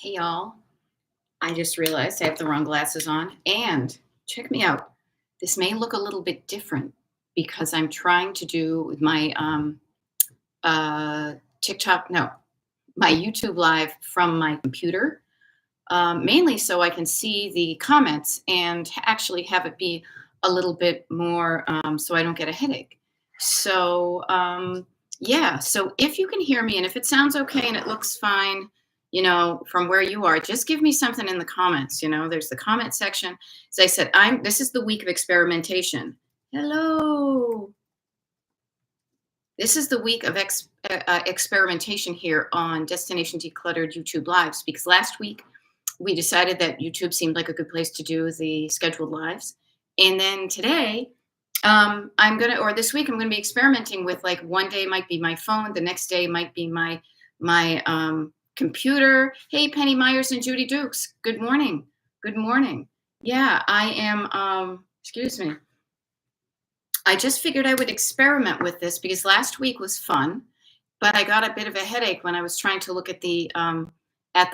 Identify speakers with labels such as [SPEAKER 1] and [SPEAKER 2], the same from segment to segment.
[SPEAKER 1] Hey y'all, I just realized I have the wrong glasses on. And check me out. This may look a little bit different because I'm trying to do with my uh, TikTok, no, my YouTube live from my computer, mainly so I can see the comments and actually have it be a little bit more so I don't get a headache. So, yeah, so if you can hear me and if it sounds okay and it looks fine, from where you are, just give me something in the comments. There's the comment section. As I said, this is the week of experimentation. Hello. This is the week of experimentation here on Destination Decluttered YouTube Lives because last week we decided that YouTube seemed like a good place to do the scheduled lives. And then today, or this week, I'm gonna be experimenting with like one day might be my phone, the next day might be my computer. Hey, Penny Myers and Judy Dukes. Good morning. Good morning. Yeah, I am. Excuse me. I just figured I would experiment with this because last week was fun, but I got a bit of a headache when I was trying to look at the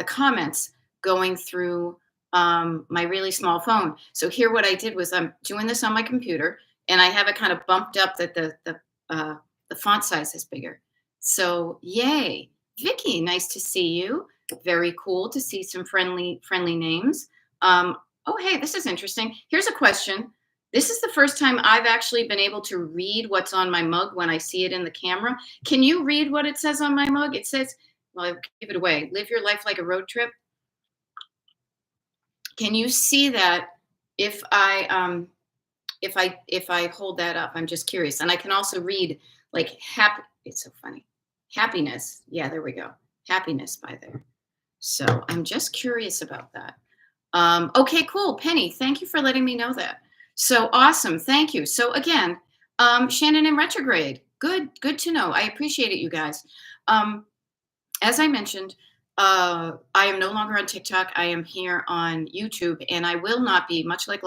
[SPEAKER 1] comments going through my really small phone. So here, what I did was I'm doing this on my computer, and I have it kind of bumped up that the font size is bigger. So yay, Vicky, nice to see you. Very cool to see some friendly names. Oh, hey, this is interesting. Here's a question. This is the first time I've actually been able to read what's on my mug when I see it in the camera. Can you read what it says on my mug? It says, well, I'll give it away. Live your life like a road trip. Can you see that if I hold that up? I'm just curious. And I can also read like happy. It's so funny. Happiness. Yeah, there we go. Happiness by there. So I'm just curious about that. Okay, cool. Penny, thank you for letting me know that. So awesome. Thank you. So again, Shannon in retrograde. Good to know. I appreciate it, you guys. As I mentioned, I am no longer on TikTok. I am here on YouTube, and I will not be unlike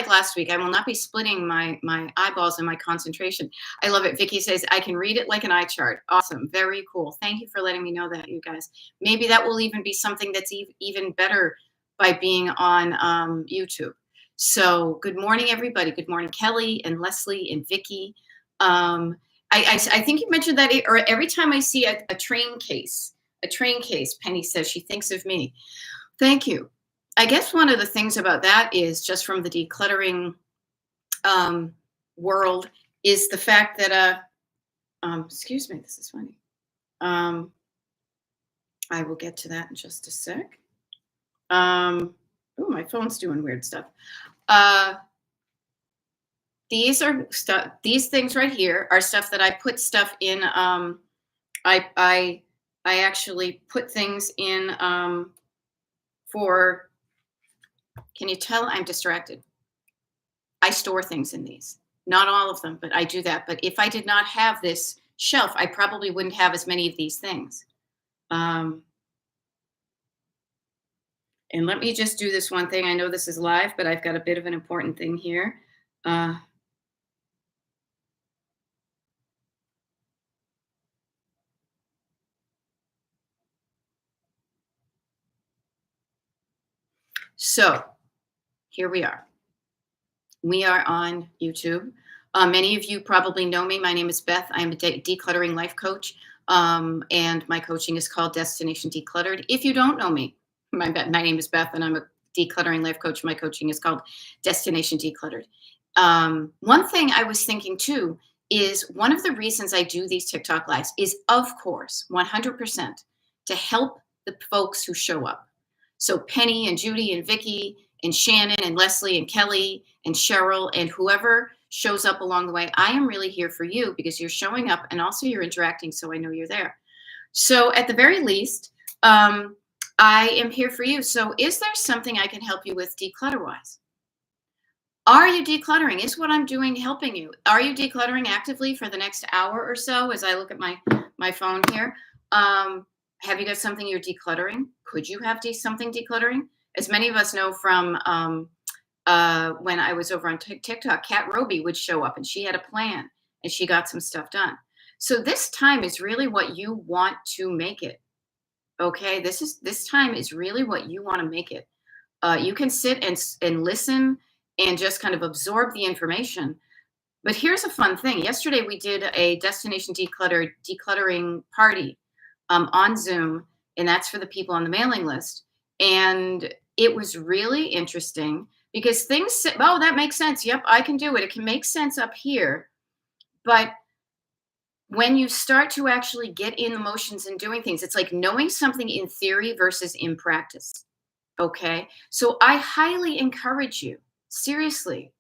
[SPEAKER 1] last week. I will not be splitting my eyeballs and my concentration. I love it. Vicky says I can read it like an eye chart. Awesome, very cool. Thank you for letting me know that, you guys. Maybe that will even be something that's even better by being on YouTube. So good morning, everybody. Good morning, Kelly and Leslie and Vicky. I think you mentioned that, or every time I see a train case, Penny says she thinks of me. Thank you. I guess one of the things about that is just from the decluttering world is the fact that, excuse me, this is funny. I will get to that in just a sec. Oh, my phone's doing weird stuff. These are stuff. These things right here are stuff that I put stuff in. I actually put things in for. Can you tell I'm distracted? I store things in these. Not all of them, but I do that. But if I did not have this shelf, I probably wouldn't have as many of these things. And let me just do this one thing. I know this is live, but I've got a bit of an important thing here. So here we are. We are on YouTube. Many of you probably know me. My name is Beth. I'm a decluttering life coach, and my coaching is called Destination Decluttered. If you don't know me, my name is Beth, and I'm a decluttering life coach. My coaching is called Destination Decluttered. One thing I was thinking too is one of the reasons I do these TikTok lives is, of course, 100% to help the folks who show up. So Penny and Judy and Vicky and Shannon and Leslie and Kelly and Cheryl and whoever shows up along the way, I am really here for you because you're showing up and also you're interacting, so I know you're there. So at the very least, I am here for you. So is there something I can help you with declutter-wise? Are you decluttering? Is what I'm doing helping you? Are you decluttering actively for the next hour or so as I look at my phone here? Have you got something you're decluttering? Could you have something decluttering? As many of us know from when I was over on TikTok, Kat Roby would show up and she had a plan and she got some stuff done. So this time is really what you want to make it. Okay, this time is really what you want to make it. You can sit and listen and just kind of absorb the information. But here's a fun thing. Yesterday we did a destination decluttering party on Zoom, and that's for the people on the mailing list. And it was really interesting because oh, that makes sense. Yep, I can do it. It can make sense up here. But when you start to actually get in the motions and doing things, it's like knowing something in theory versus in practice. Okay. So I highly encourage you, seriously,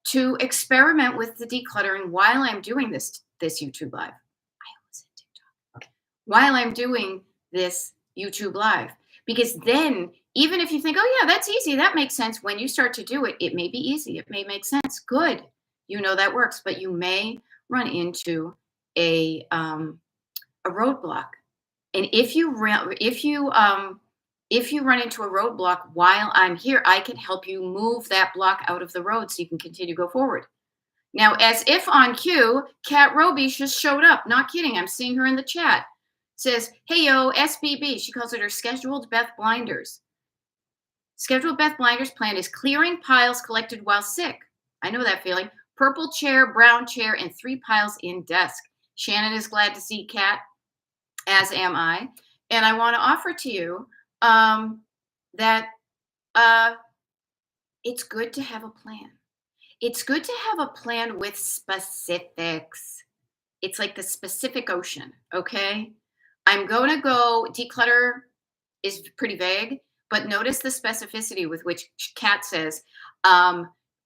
[SPEAKER 1] to experiment with the decluttering while I'm doing this YouTube live. I almost said TikTok. Okay. While I'm doing this YouTube live. Because then, even if you think, oh yeah, that's easy, that makes sense, when you start to do it, it may be easy, it may make sense. Good. You know that works, but you may run into a roadblock. And if you run into a roadblock while I'm here, I can help you move that block out of the road so you can continue to go forward. Now, as if on cue, Kat Roby just showed up. Not kidding. I'm seeing her in the chat. Says, hey, yo, SBB. She calls it her scheduled Beth Blinders. Scheduled Beth Blinders plan is clearing piles collected while sick. I know that feeling. Purple chair, brown chair, and 3 piles in desk. Shannon is glad to see Kat, as am I. And I want to offer to you that it's good to have a plan. It's good to have a plan with specifics. It's like the specific ocean, okay? I'm going to go declutter is pretty vague, but notice the specificity with which Kat says,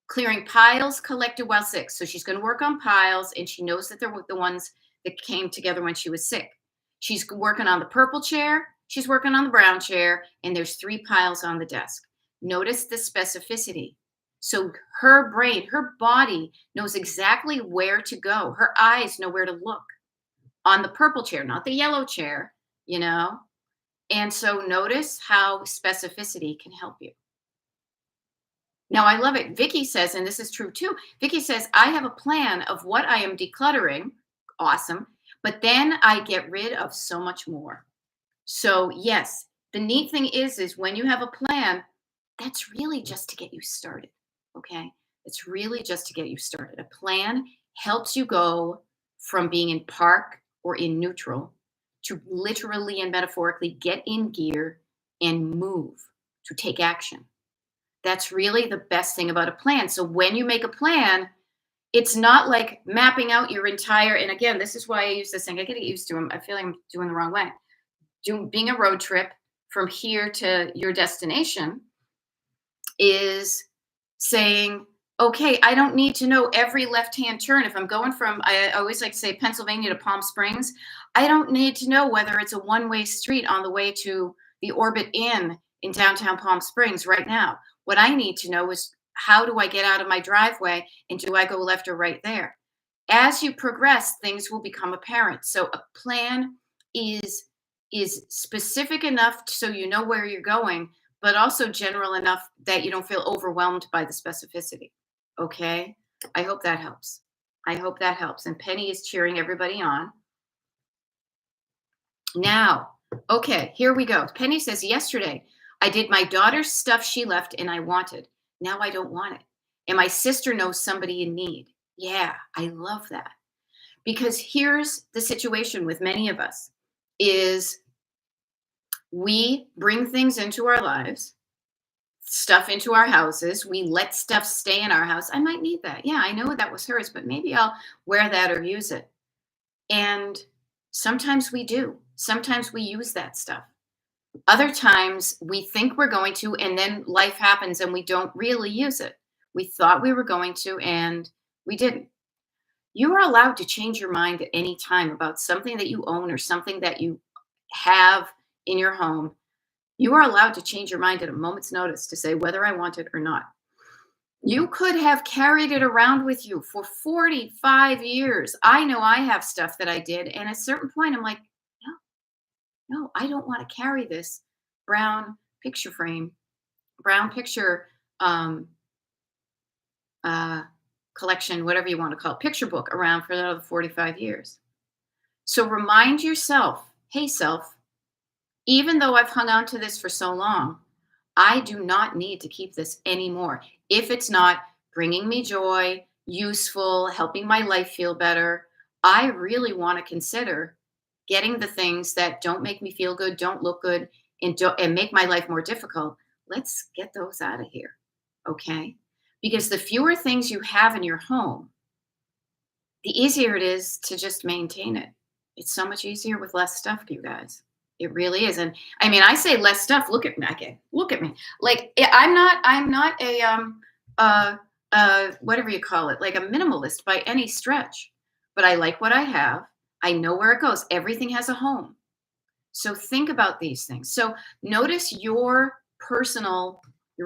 [SPEAKER 1] clearing piles collected while sick. So she's going to work on piles, and she knows that they're the ones that came together when she was sick. She's working on the purple chair, she's working on the brown chair, and there's 3 piles on the desk. Notice the specificity. So her brain, her body knows exactly where to go. Her eyes know where to look on the purple chair, not the yellow chair, you know? And so notice how specificity can help you. Now, I love it. Vicky says, and this is true too, Vicky says, I have a plan of what I am decluttering. Awesome. But then I get rid of so much more. So yes, the neat thing is when you have a plan, that's really just to get you started. Okay. It's really just to get you started. A plan helps you go from being in park or in neutral to literally and metaphorically get in gear and move, to take action. That's really the best thing about a plan. So when you make a plan, it's not like mapping out your entire, and again, this is why I use this thing. I get used to them. I feel like I'm doing the wrong way. Being a road trip from here to your destination is saying, okay, I don't need to know every left-hand turn. If I'm going from, I always like to say Pennsylvania to Palm Springs, I don't need to know whether it's a one-way street on the way to the Orbit Inn in downtown Palm Springs right now. What I need to know is, how do I get out of my driveway, and do I go left or right there? As you progress, things will become apparent. So a plan is specific enough so you know where you're going, but also general enough that you don't feel overwhelmed by the specificity. Okay? I hope that helps. I hope that helps. And Penny is cheering everybody on. Now, okay, here we go. Penny says, yesterday, I did my daughter's stuff she left and I wanted. Now I don't want it. And my sister knows somebody in need. Yeah, I love that. Because here's the situation with many of us is we bring things into our lives, stuff into our houses. We let stuff stay in our house. I might need that. Yeah, I know that was hers, but maybe I'll wear that or use it. And sometimes we do. Sometimes we use that stuff. Other times we think we're going to, and then life happens and we don't really use it. We thought we were going to, and we didn't. You are allowed to change your mind at any time about something that you own or something that you have in your home. You are allowed to change your mind at a moment's notice to say whether I want it or not. You could have carried it around with you for 45 years. I know I have stuff that I did. And at a certain point, I'm like, no, I don't want to carry this brown picture frame, brown picture collection, whatever you want to call it, picture book around for another 45 years. So remind yourself, hey, self, Even though I've hung on to this for so long, I do not need to keep this anymore. If it's not bringing me joy, useful, helping my life feel better, I really want to consider getting the things that don't make me feel good, don't look good, and make my life more difficult. Let's get those out of here. Okay? Because the fewer things you have in your home, the easier it is to just maintain it. It's so much easier with less stuff, you guys. It really is. And I mean, I say less stuff. Look at me again. Look at me. Like I'm not a whatever you call it, like a minimalist by any stretch. But I like what I have. I know where it goes. Everything has a home. So think about these things. So notice your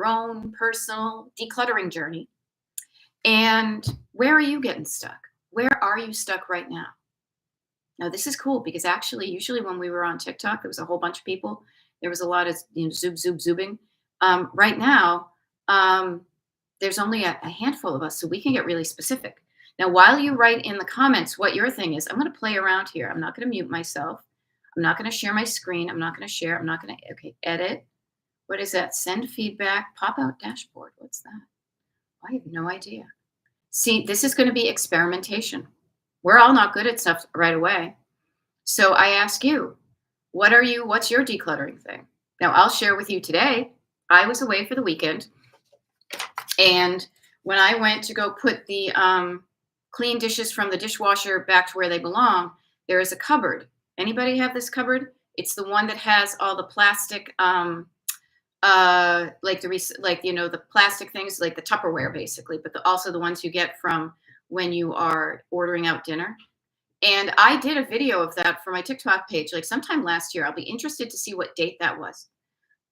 [SPEAKER 1] own personal decluttering journey. And where are you getting stuck? Where are you stuck right now? Now, this is cool because actually, usually when we were on TikTok, there was a whole bunch of people. There was a lot of zoobing. Right now, there's only a handful of us, so we can get really specific. Now, while you write in the comments what your thing is, I'm going to play around here. I'm not going to mute myself. I'm not going to share my screen. I'm not going to share. I'm not going to, okay, edit. What is that? Send feedback, pop out dashboard. What's that? I have no idea. See, this is going to be experimentation. We're all not good at stuff right away. So I ask you, what's your decluttering thing? Now I'll share with you today. I was away for the weekend. And when I went to go put the clean dishes from the dishwasher back to where they belong, there is a cupboard. Anybody have this cupboard? It's the one that has all the plastic, the plastic things, like the Tupperware basically, but also the ones you get from when you are ordering out dinner. And I did a video of that for my TikTok page, like sometime last year. I'll be interested to see what date that was.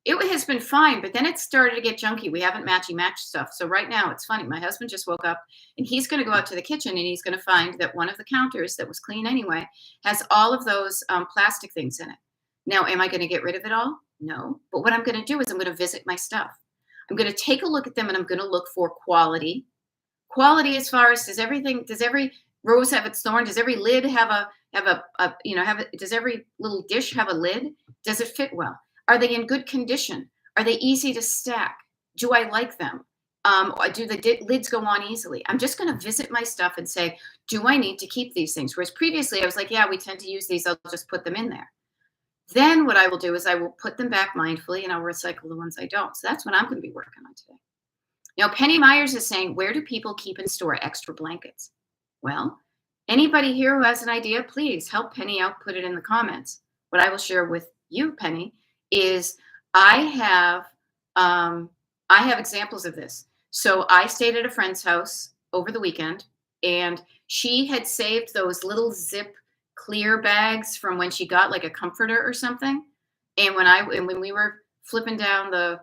[SPEAKER 1] It has been fine, but then it started to get junky. We haven't matched stuff. So right now it's funny. My husband just woke up and he's going to go out to the kitchen and he's going to find that one of the counters that was clean anyway has all of those plastic things in it. Now, am I going to get rid of it all? No. But what I'm going to do is I'm going to visit my stuff. I'm going to take a look at them and I'm going to look for quality. Quality as far as does every rose have its thorn? Does every lid does every little dish have a lid? Does it fit well? Are they in good condition? Are they easy to stack? Do I like them? Do the lids go on easily? I'm just going to visit my stuff and say, do I need to keep these things? Whereas previously I was like, yeah, we tend to use these. I'll just put them in there. Then what I will do is I will put them back mindfully and I'll recycle the ones I don't. So that's what I'm going to be working on today. Now, Penny Myers is saying, where do people keep and store extra blankets? Well, anybody here who has an idea, please help Penny out, put it in the comments. What I will share with you, Penny, is I have examples of this. So I stayed at a friend's house over the weekend, and she had saved those little zip clear bags from when she got like a comforter or something. And when we were flipping down the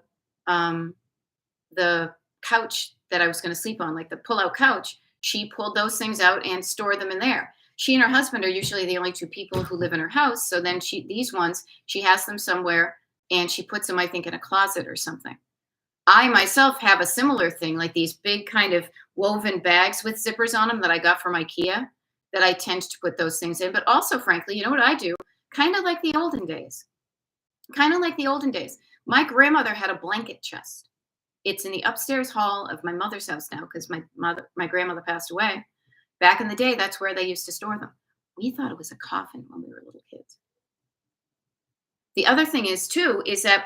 [SPEAKER 1] couch that I was going to sleep on, like the pull-out couch, she pulled those things out and stored them in there. She and her husband are usually the only two people who live in her house. So then these ones, she has them somewhere and she puts them, I think, in a closet or something. I myself have a similar thing, like these big kind of woven bags with zippers on them that I got from IKEA that I tend to put those things in. But also, frankly, you know what I do? Kind of like the olden days. My grandmother had a blanket chest. It's in the upstairs hall of my mother's house now because my grandmother passed away. Back in the day, that's where they used to store them. We thought it was a coffin when we were little kids. The other thing is that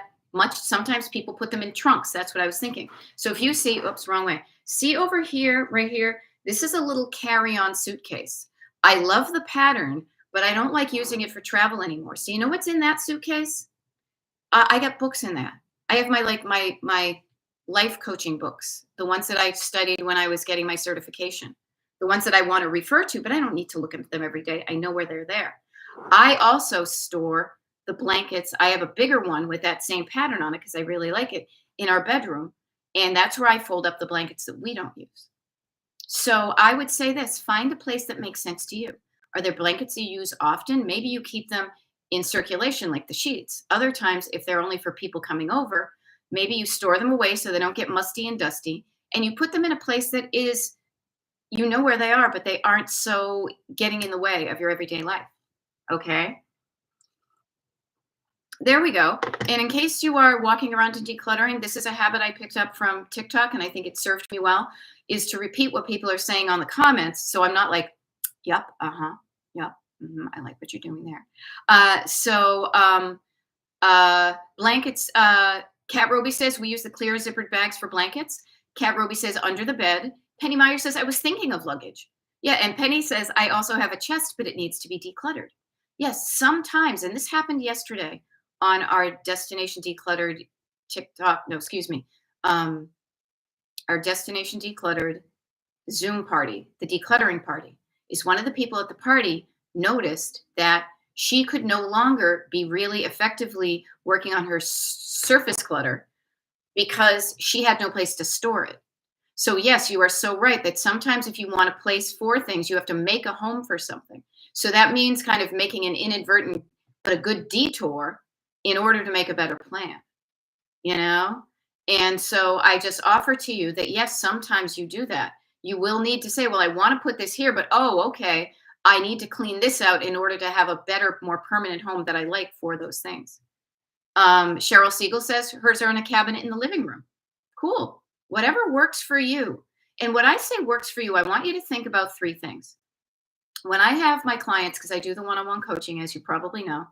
[SPEAKER 1] sometimes people put them in trunks. That's what I was thinking. So if you see, oops, wrong way. See over here, right here, this is a little carry-on suitcase. I love the pattern, but I don't like using it for travel anymore. So you know what's in that suitcase? I got books in that. I have my life coaching books, the ones that I studied when I was getting my certification, the ones that I want to refer to, but I don't need to look at them every day. I know where they're there. I also store the blankets. I have a bigger one with that same pattern on it because I really like it in our bedroom. And that's where I fold up the blankets that we don't use. So I would say this, find a place that makes sense to you. Are there blankets you use often? Maybe you keep them in circulation like the sheets. Other times, if they're only for people coming over, maybe you store them away so they don't get musty and dusty. And you put them in a place that is, you know where they are, but they aren't so getting in the way of your everyday life. Okay? there we go. And in case you are walking around and decluttering, this is a habit I picked up from TikTok, and I think it served me well, is to repeat what people are saying on the comments. So I'm not like, yep, yep, I like what you're doing there. Blankets. Cat Roby says we use the clear zippered bags for blankets. Cat Roby says under the bed. Penny Meyer says I was thinking of luggage. Yeah, and Penny says I also have a chest, but it needs to be decluttered. Yes, sometimes, and this happened yesterday on our Destination Decluttered TikTok. No, excuse me. Our Destination Decluttered Zoom party, the decluttering party, is one of the people at the party noticed that she could no longer be really effectively working on her surface clutter because she had no place to store it. So yes, you are so right that sometimes if you want a place for things, you have to make a home for something. So that means kind of making an inadvertent but a good detour in order to make a better plan, you know? And so I just offer to you that yes, sometimes you do that. You will need to say, well, I want to put this here, but oh, okay, I need to clean this out in order to have a better, more permanent home that I like for those things. Cheryl Siegel says hers are in a cabinet in the living room. Cool. Whatever works for you. And what I say works for you, I want you to think about three things. When I have my clients, because I do the one-on-one coaching, as you probably know,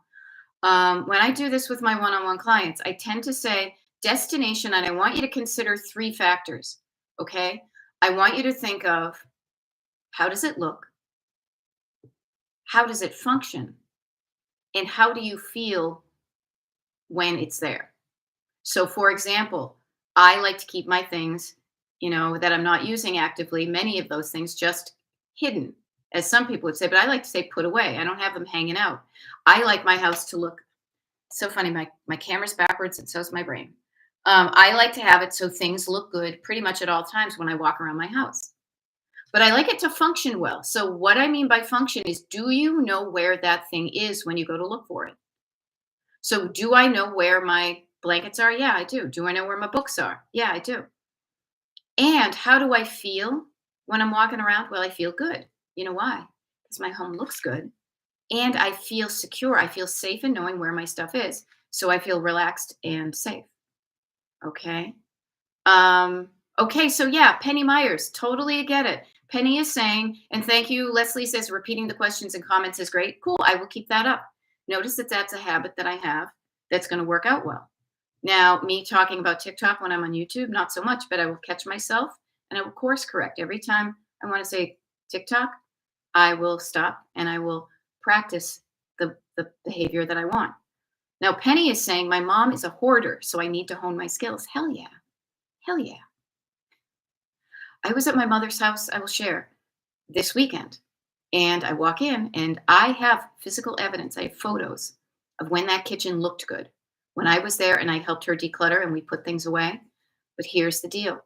[SPEAKER 1] when I do this with my one-on-one clients, I tend to say destination, and I want you to consider three factors. Okay. I want you to think of how does it look? How does it function? And how do you feel when it's there? So, for example, I like to keep my things, that I'm not using actively, many of those things just hidden, as some people would say, but I like to say put away. I don't have them hanging out. I like my house to look so funny. My camera's backwards, and so's my brain. I like to have it so things look good pretty much at all times when I walk around my house. But I like it to function well. So, what I mean by function is do you know where that thing is when you go to look for it? So, do I know where my blankets are? Yeah, I do. Do I know where my books are? Yeah, I do. And how do I feel when I'm walking around? Well, I feel good. You know why? Because my home looks good and I feel secure. I feel safe in knowing where my stuff is. So, I feel relaxed and safe. Okay. Okay, so yeah, Penny Myers, totally get it. Penny is saying, and thank you, Leslie says repeating the questions and comments is great. Cool, I will keep that up. Notice that that's a habit that I have that's going to work out well. Now, me talking about TikTok when I'm on YouTube, not so much, but I will catch myself and I will course correct. Every time I want to say TikTok, I will stop and I will practice the behavior that I want. Now, Penny is saying my mom is a hoarder, so I need to hone my skills. Hell yeah. Hell yeah. I was at my mother's house, I will share, this weekend. And I walk in and I have physical evidence. I have photos of when that kitchen looked good. When I was there and I helped her declutter and we put things away. But here's the deal.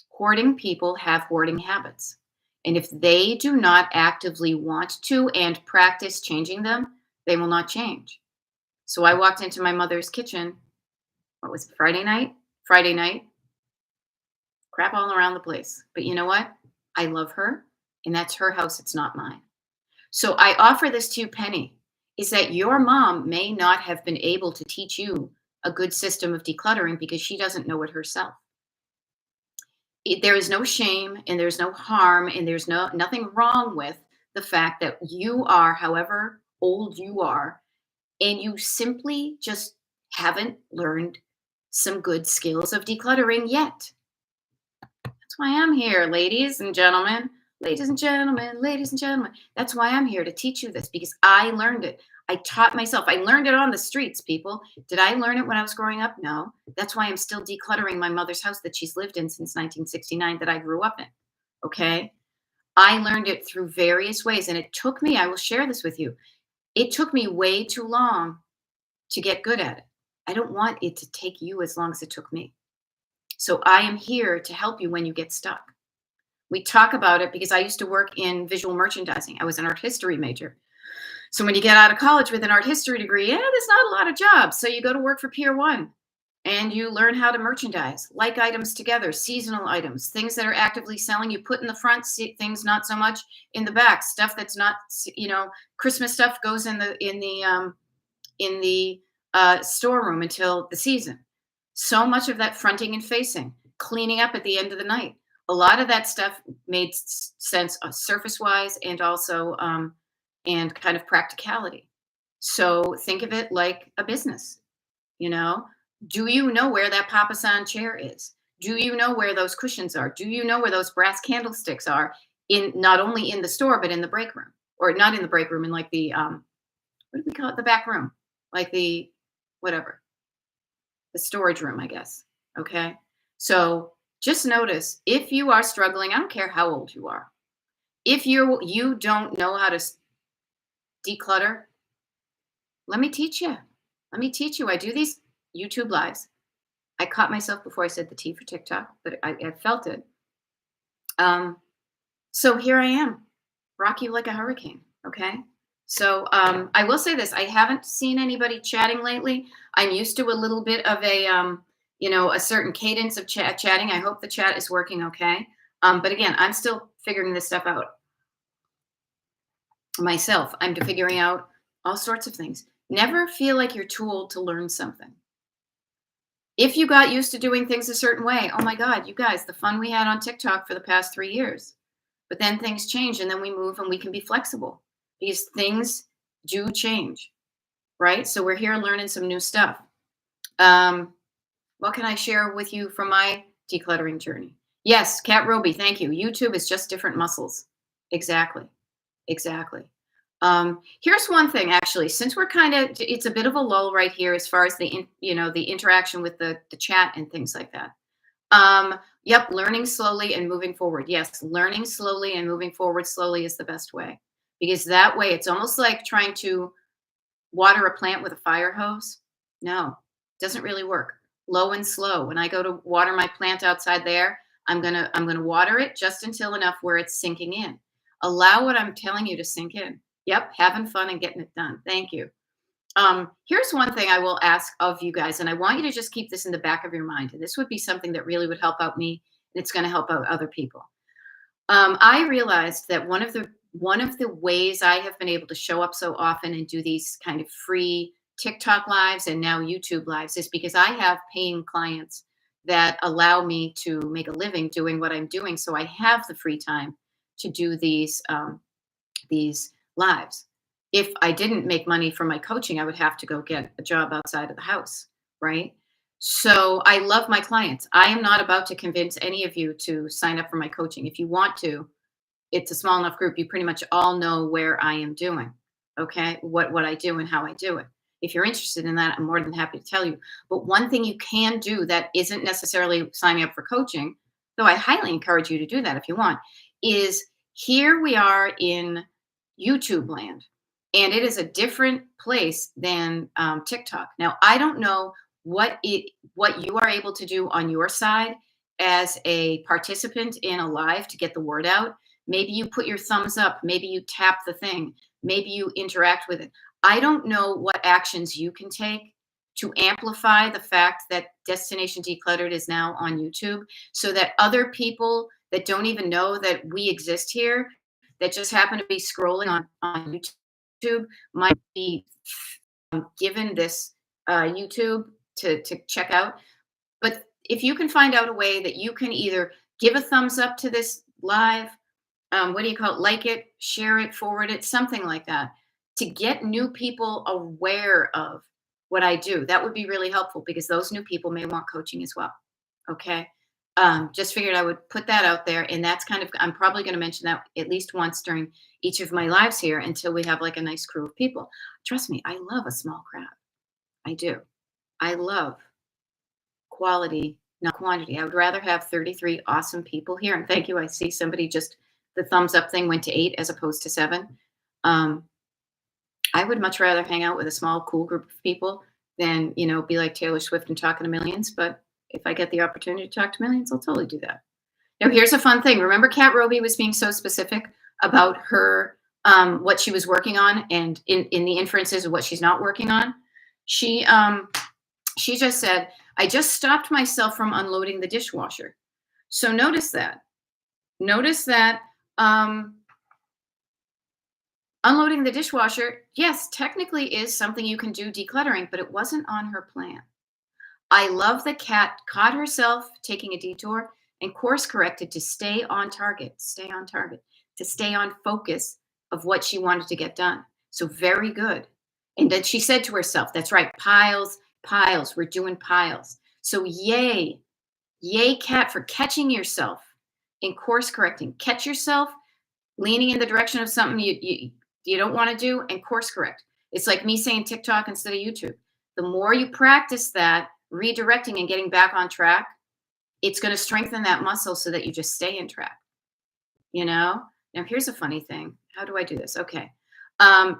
[SPEAKER 1] Hoarding people have hoarding habits. And if they do not actively want to and practice changing them, they will not change. So I walked into my mother's kitchen. What was it, Friday night? Friday night. Crap all around the place. But you know what? I love her, and that's her house. It's not mine. So I offer this to you, Penny, is that your mom may not have been able to teach you a good system of decluttering because she doesn't know it herself. There is no shame and there's no harm and there's nothing wrong with the fact that you are, however old you are, and you simply just haven't learned some good skills of decluttering yet. That's why I'm here, ladies and gentlemen. Ladies and gentlemen, ladies and gentlemen. That's why I'm here to teach you this because I learned it. I taught myself. I learned it on the streets, people. Did I learn it when I was growing up? No. That's why I'm still decluttering my mother's house that she's lived in since 1969 that I grew up in. Okay? I learned it through various ways, and it took me, I will share this with you, it took me way too long to get good at it. I don't want it to take you as long as it took me. So I am here to help you when you get stuck. We talk about it because I used to work in visual merchandising. I was an art history major. So when you get out of college with an art history degree, there's not a lot of jobs. So you go to work for Pier 1 and you learn how to merchandise, like items together, seasonal items, things that are actively selling. You put in the front, things not so much in the back. Stuff that's not, Christmas stuff goes in the in the storeroom until the season. So much of that fronting and facing, cleaning up at the end of the night. A lot of that stuff made sense surface wise and also and kind of practicality. So think of it like a business. You know, do you know where that papasan chair is? Do you know where those cushions are? Do you know where those brass candlesticks are in not only in the store but in the break room, or not in the break room, in like the what do we call it, the back room, like the whatever, the storage room, I guess. Okay, so just notice if you are struggling. I don't care how old you are. If you don't know how to declutter, let me teach you. Let me teach you. I do these YouTube lives. I caught myself before I said the T for TikTok, but I felt it. Um, so here I am, rock you like a hurricane. Okay. So I will say this: I haven't seen anybody chatting lately. I'm used to a little bit of a a certain cadence of chatting. I hope the chat is working okay. But again, I'm still figuring this stuff out myself. I'm figuring out all sorts of things. Never feel like you're too old to learn something. If you got used to doing things a certain way, oh my God, you guys, the fun we had on TikTok for the past 3 years. But then things change and then we move and we can be flexible because things do change, right? So we're here learning some new stuff. Um, what can I share with you from my decluttering journey? Yes, Kat Roby, thank you. YouTube is just different muscles. Exactly. Exactly. Here's one thing, actually, since we're it's a bit of a lull right here as far as the interaction with the chat and things like that. Yep, learning slowly and moving forward. Yes, learning slowly and moving forward slowly is the best way, because that way it's almost like trying to water a plant with a fire hose. No, doesn't really work. Low and slow. When I go to water my plant outside there, I'm gonna water it just until enough where it's sinking in. Allow what I'm telling you to sink in. Yep, having fun and getting it done. Thank you. Here's one thing I will ask of you guys, and I want you to just keep this in the back of your mind. And this would be something that really would help out me, and it's going to help out other people. I realized that one of the ways I have been able to show up so often and do these kind of free TikTok lives and now YouTube lives is because I have paying clients that allow me to make a living doing what I'm doing. So I have the free time to do these lives. If I didn't make money from my coaching, I would have to go get a job outside of the house, right? So I love my clients. I am not about to convince any of you to sign up for my coaching. If you want to, it's a small enough group. You pretty much all know where I am doing, okay? What I do and how I do it. If you're interested in that, I'm more than happy to tell you. But one thing you can do that isn't necessarily signing up for coaching, though I highly encourage you to do that if you want, is here we are in YouTube land, and it is a different place than TikTok. Now, I don't know what you are able to do on your side as a participant in a live to get the word out. Maybe you put your thumbs up, maybe you tap the thing, maybe you interact with it. I don't know what actions you can take to amplify the fact that Destination Decluttered is now on YouTube, so that other people that don't even know that we exist here, that just happen to be scrolling on YouTube, might be given this YouTube to check out. But if you can find out a way that you can either give a thumbs up to this live, what do you call it? Like it, share it, forward it, something like that, to get new people aware of what I do. That would be really helpful because those new people may want coaching as well. Okay. Just figured I would put that out there. And that's I'm probably going to mention that at least once during each of my lives here until we have like a nice crew of people. Trust me, I love a small crowd. I do. I love quality, not quantity. I would rather have 33 awesome people here. And thank you. I see somebody the thumbs up thing went to 8 as opposed to 7. I would much rather hang out with a small, cool group of people than, be like Taylor Swift and talking to millions. But if I get the opportunity to talk to millions, I'll totally do that. Now, here's a fun thing. Remember Kat Roby was being so specific about her, what she was working on and in the inferences of what she's not working on. She just said, I just stopped myself from unloading the dishwasher. So notice that. Unloading the dishwasher, yes, technically is something you can do decluttering, but it wasn't on her plan. I love that Kat caught herself taking a detour and course corrected to stay on target, to stay on focus of what she wanted to get done. So very good. And then she said to herself, that's right, piles, piles, we're doing piles. So yay, yay, Kat, for catching yourself in course correcting. Catch yourself leaning in the direction of something you don't want to do and course correct. It's like me saying TikTok instead of YouTube. The more you practice that, redirecting and getting back on track, it's going to strengthen that muscle so that you just stay in track. You know? Now, here's a funny thing. How do I do this? Okay.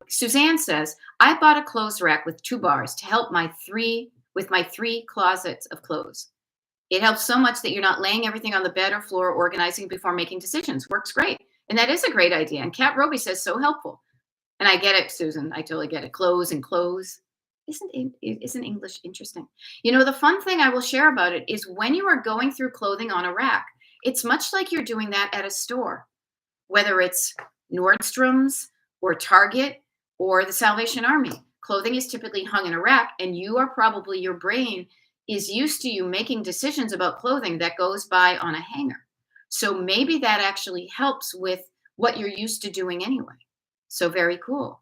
[SPEAKER 1] Suzanne says, I bought a clothes rack with 2 bars to help with my 3 closets of clothes. It helps so much that you're not laying everything on the bed or floor, organizing before making decisions. Works great. And that is a great idea. And Kat Roby says, so helpful. And I get it, Susan. I totally get it. Clothes and clothes. Isn't English interesting? You know, the fun thing I will share about it is when you are going through clothing on a rack, it's much like you're doing that at a store, whether it's Nordstrom's or Target or the Salvation Army. Clothing is typically hung in a rack, and your brain is used to you making decisions about clothing that goes by on a hanger. So maybe that actually helps with what you're used to doing anyway. So very cool.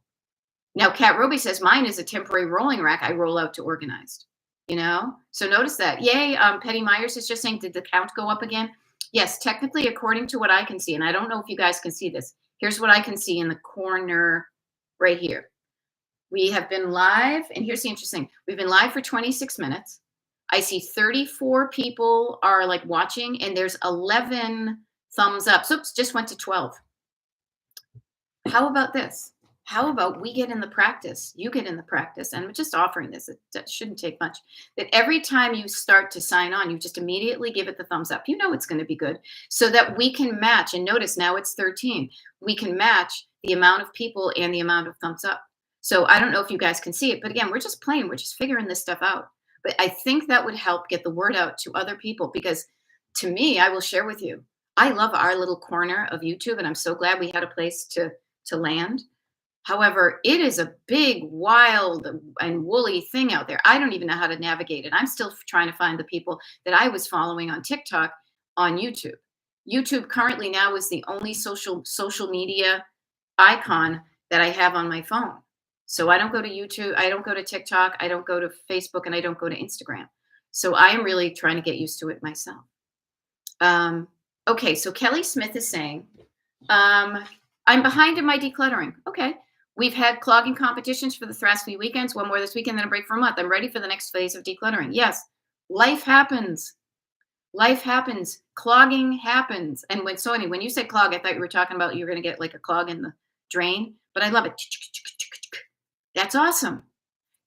[SPEAKER 1] Now, Kat Roby says, mine is a temporary rolling rack I roll out to organized. You know? So notice that. Yay. Petty Myers is just saying, did the count go up again? Yes, technically, according to what I can see, and I don't know if you guys can see this. Here's what I can see in the corner right here. We have been live, and here's the interesting. We've been live for 26 minutes. I see 34 people are like watching, and there's 11 thumbs up. So oops, just went to 12. How about this? How about we get in the practice? You get in the practice, and I'm just offering this. It shouldn't take much. That every time you start to sign on, you just immediately give it the thumbs up. You know it's going to be good, so that we can match. And notice now it's 13. We can match the amount of people and the amount of thumbs up. So I don't know if you guys can see it, but again, we're just playing. We're just figuring this stuff out. But I think that would help get the word out to other people, because to me, I will share with you, I love our little corner of YouTube, and I'm so glad we had a place to land. However, it is a big, wild, and woolly thing out there. I don't even know how to navigate it. I'm still trying to find the people that I was following on TikTok on YouTube. YouTube currently now is the only social media icon that I have on my phone. So I don't go to YouTube, I don't go to TikTok, I don't go to Facebook, and I don't go to Instagram. So I am really trying to get used to it myself. Okay, so Kelly Smith is saying, I'm behind in my decluttering. Okay. We've had clogging competitions for the last few weekends, one more this weekend, then a break for a month. I'm ready for the next phase of decluttering. Yes, life happens. Life happens. Clogging happens. And when you said clog, I thought you were talking about you're going to get like a clog in the drain, but I love it. That's awesome.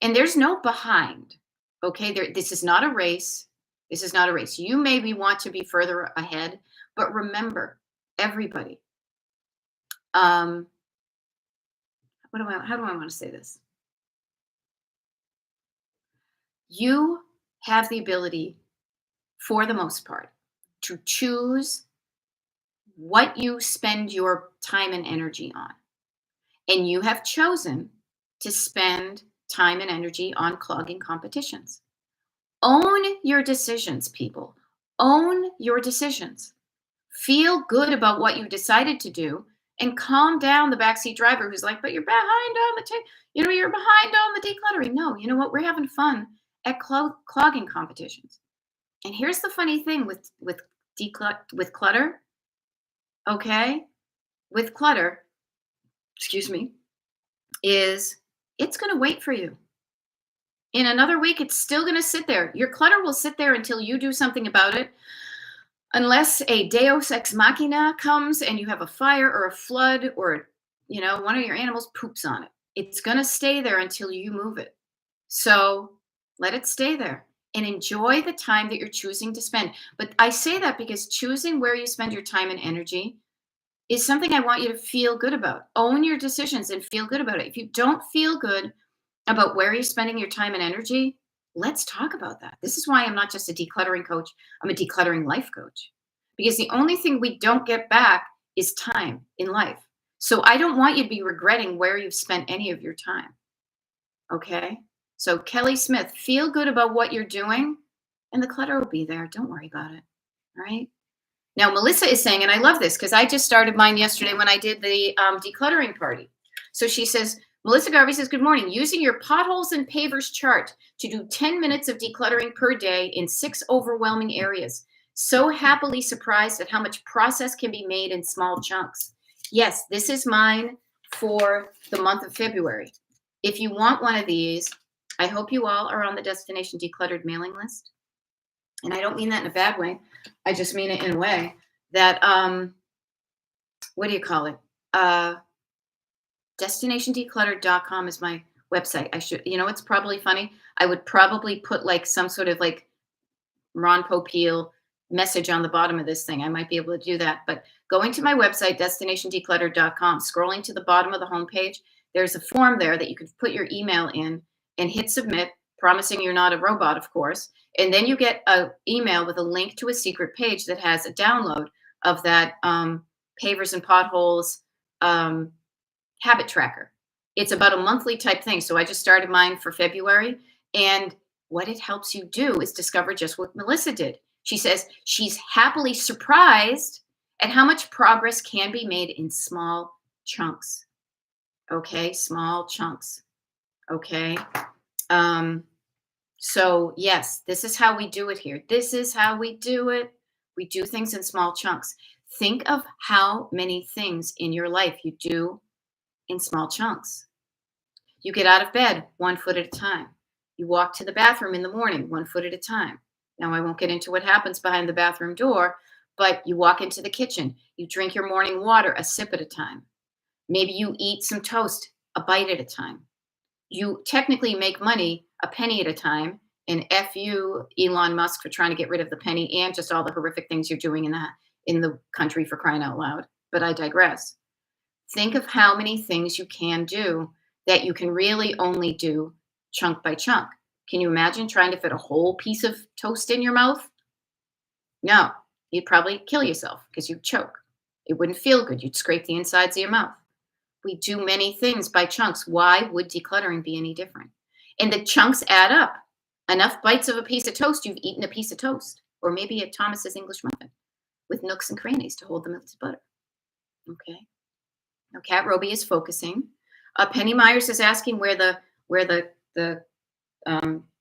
[SPEAKER 1] And there's no behind. Okay. This is not a race. This is not a race. You maybe want to be further ahead, but remember, everybody, how do I want to say this? You have the ability, for the most part, to choose what you spend your time and energy on. And you have chosen to spend time and energy on clogging competitions. Own your decisions, people. Own your decisions. Feel good about what you decided to do, and calm down the backseat driver who's like, but you're behind on you're behind on the decluttering. No, you know what? We're having fun at clogging competitions. And here's the funny thing with clutter. Okay, with clutter, excuse me, is it's going to wait for you. In another week, it's still going to sit there. Your clutter will sit there until you do something about it. Unless a Deus ex machina comes and you have a fire or a flood, or, one of your animals poops on it. It's going to stay there until you move it. So let it stay there and enjoy the time that you're choosing to spend. But I say that because choosing where you spend your time and energy is something I want you to feel good about. Own your decisions and feel good about it. If you don't feel good about where you're spending your time and energy, let's talk about that. This is why I'm not just a decluttering coach. I'm a decluttering life coach, because the only thing we don't get back is time in life. So I don't want you to be regretting where you've spent any of your time. Okay. So Kelly Smith, feel good about what you're doing, and the clutter will be there. Don't worry about it. All right. Now, Melissa is saying, and I love this because I just started mine yesterday when I did the decluttering party. So she says, Melissa Garvey says, good morning. Using your potholes and pavers chart to do 10 minutes of decluttering per day in 6 overwhelming areas. So happily surprised at how much process can be made in small chunks. Yes, this is mine for the month of February. If you want one of these, I hope you all are on the Destination Decluttered mailing list. And I don't mean that in a bad way. I just mean it in a way that, what do you call it? DestinationDecluttered.com is my website. I should, it's probably funny. I would probably put like some sort of like Ron Popeil message on the bottom of this thing. I might be able to do that. But going to my website, DestinationDecluttered.com, scrolling to the bottom of the homepage, there's a form there that you can put your email in and hit submit, promising you're not a robot, of course. And then you get an email with a link to a secret page that has a download of that pavers and potholes habit tracker. It's about a monthly type thing. So I just started mine for February. And what it helps you do is discover just what Melissa did. She says she's happily surprised at how much progress can be made in small chunks. Okay, small chunks. Okay. So yes, this is how we do it here. This is how we do it. We do things in small chunks. Think of how many things in your life you do in small chunks. You get out of bed 1 foot at a time. You walk to the bathroom in the morning 1 foot at a time. Now, I won't get into what happens behind the bathroom door, but you walk into the kitchen. You drink your morning water a sip at a time. Maybe you eat some toast a bite at a time. You technically make money a penny at a time. And F you, Elon Musk, for trying to get rid of the penny and just all the horrific things you're doing in the country, for crying out loud. But I digress. Think of how many things you can do that you can really only do chunk by chunk. Can you imagine trying to fit a whole piece of toast in your mouth? No, you'd probably kill yourself because you'd choke. It wouldn't feel good. You'd scrape the insides of your mouth. We do many things by chunks. Why would decluttering be any different? And the chunks add up. Enough bites of a piece of toast, you've eaten a piece of toast, or maybe a Thomas's English muffin with nooks and crannies to hold the melted butter. Okay. Now, Kat Roby is focusing. Penny Myers is asking where the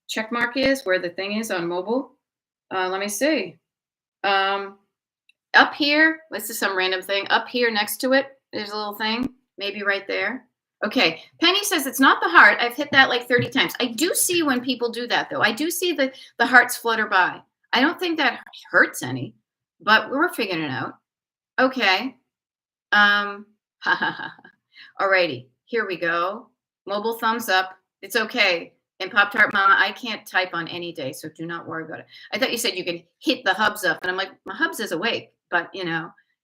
[SPEAKER 1] check mark is, where the thing is on mobile. Let me see. Up here, this is some random thing. Up here next to it, there's a little thing, maybe right there. Okay, Penny says it's not the heart. I've hit that like 30 times. I do see when people do that, though. I do see the hearts flutter by. I don't think that hurts any, but we're figuring it out. Okay. Alrighty, here we go. Mobile thumbs up. It's okay. And Pop-Tart Mama, I can't type on any day, so do not worry about it. I thought you said you could hit the hubs up, and I'm like, my hubs is awake, but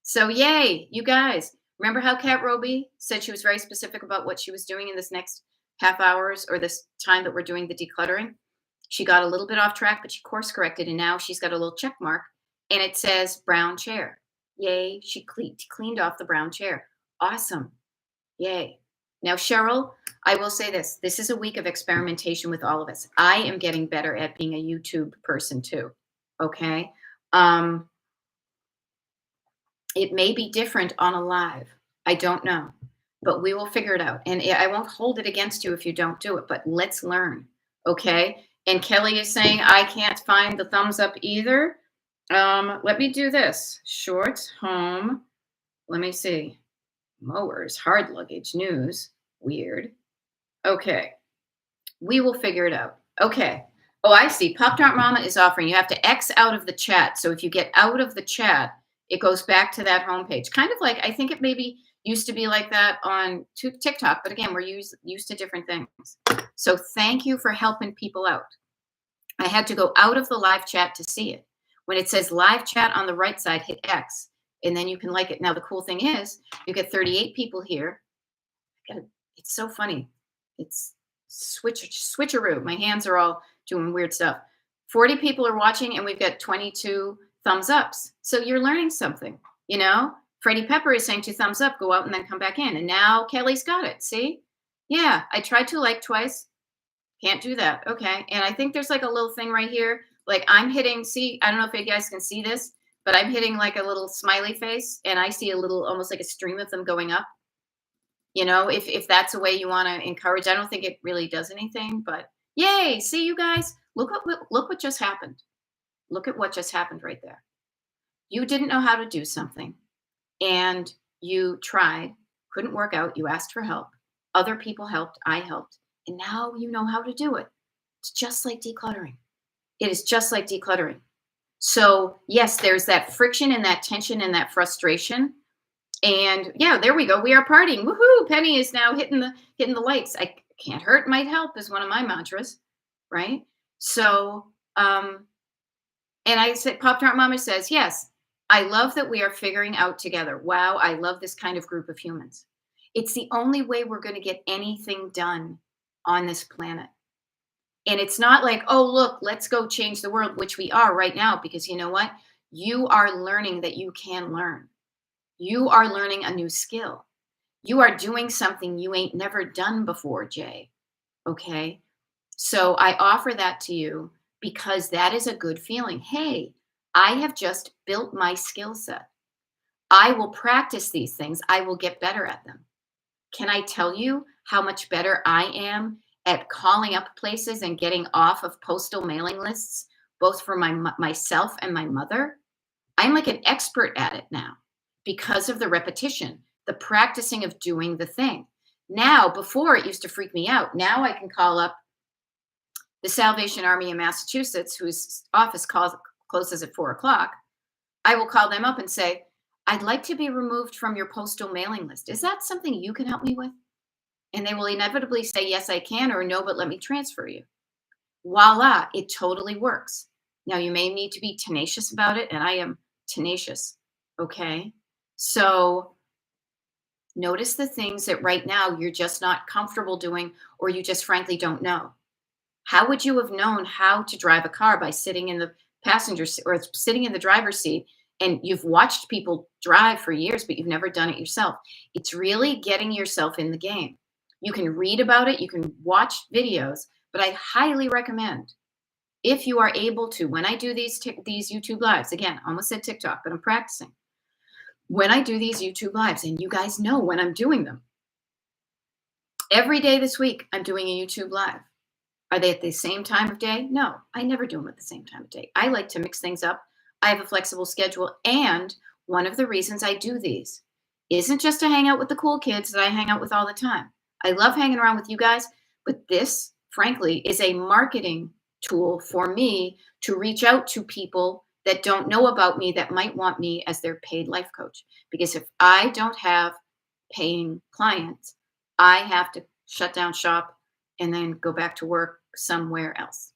[SPEAKER 1] So yay, you guys. Remember how Kat Roby said she was very specific about what she was doing in this next half hours or this time that we're doing the decluttering? She got a little bit off track, but she course corrected, and now she's got a little check mark, and it says brown chair. Yay, she cleaned off the brown chair. Awesome. Yay. Now, Cheryl, I will say this. This is a week of experimentation with all of us. I am getting better at being a YouTube person too. Okay. It may be different on a live. I don't know, but we will figure it out. And I won't hold it against you if you don't do it, but let's learn. Okay. And Kelly is saying, I can't find the thumbs up either. Let me do this. Shorts, home. Let me see. Mowers, hard luggage, news. Weird. Okay. We will figure it out. Okay. Oh, I see. Pop-Tart Mama is offering. You have to X out of the chat. So if you get out of the chat, it goes back to that homepage. Kind of like, I think it maybe used to be like that on TikTok. But again, we're used to different things. So thank you for helping people out. I had to go out of the live chat to see it. When it says live chat on the right side, hit X. And then you can like it. Now, the cool thing is you get 38 people here. It's so funny. It's switcheroo. My hands are all doing weird stuff. 40 people are watching and we've got 22 thumbs ups. So you're learning something, Freddie Pepper is saying 2 thumbs up, go out and then come back in. And now Kelly's got it. See? Yeah, I tried to like twice. Can't do that. Okay. And I think there's like a little thing right here. Like I'm hitting, see, I don't know if you guys can see this, but I'm hitting like a little smiley face and I see a little, almost like a stream of them going up. If that's a way you want to encourage, I don't think it really does anything, but yay. See you guys. Look what just happened. Look at what just happened right there. You didn't know how to do something and you tried, couldn't work out. You asked for help. Other people helped. I helped. And now you know how to do it. It's just like decluttering. It is just like decluttering. So, yes, there's that friction and that tension and that frustration. And yeah, there we go. We are partying. Woohoo! Penny is now hitting the likes. I can't hurt, might help is one of my mantras, right? So, and I said, Pop Tart Mama says, yes, I love that we are figuring out together. Wow, I love this kind of group of humans. It's the only way we're going to get anything done on this planet. And it's not like, oh, look, let's go change the world, which we are right now, because you know what? You are learning that you can learn. You are learning a new skill. You are doing something you ain't never done before, Jay. Okay? So I offer that to you because that is a good feeling. Hey, I have just built my skill set. I will practice these things. I will get better at them. Can I tell you how much better I am at calling up places and getting off of postal mailing lists, both for myself and my mother? I'm like an expert at it now because of the repetition, the practicing of doing the thing. Now, before it used to freak me out. Now I can call up the Salvation Army in Massachusetts, whose office closes at 4:00. I will call them up and say, I'd like to be removed from your postal mailing list. Is that something you can help me with? And they will inevitably say, yes, I can, or no, but let me transfer you. Voila, it totally works. Now, you may need to be tenacious about it, and I am tenacious. Okay. So notice the things that right now you're just not comfortable doing, or you just frankly don't know. How would you have known how to drive a car by sitting in the passenger seat or sitting in the driver's seat and you've watched people drive for years, but you've never done it yourself? It's really getting yourself in the game. You can read about it, you can watch videos, but I highly recommend, if you are able to, when I do these YouTube lives, again, I almost said TikTok, but I'm practicing. When I do these YouTube lives, and you guys know when I'm doing them, every day this week, I'm doing a YouTube live. Are they at the same time of day? No, I never do them at the same time of day. I like to mix things up. I have a flexible schedule. And one of the reasons I do these isn't just to hang out with the cool kids that I hang out with all the time. I love hanging around with you guys, but this, frankly, is a marketing tool for me to reach out to people that don't know about me that might want me as their paid life coach. Because if I don't have paying clients, I have to shut down shop and then go back to work somewhere else.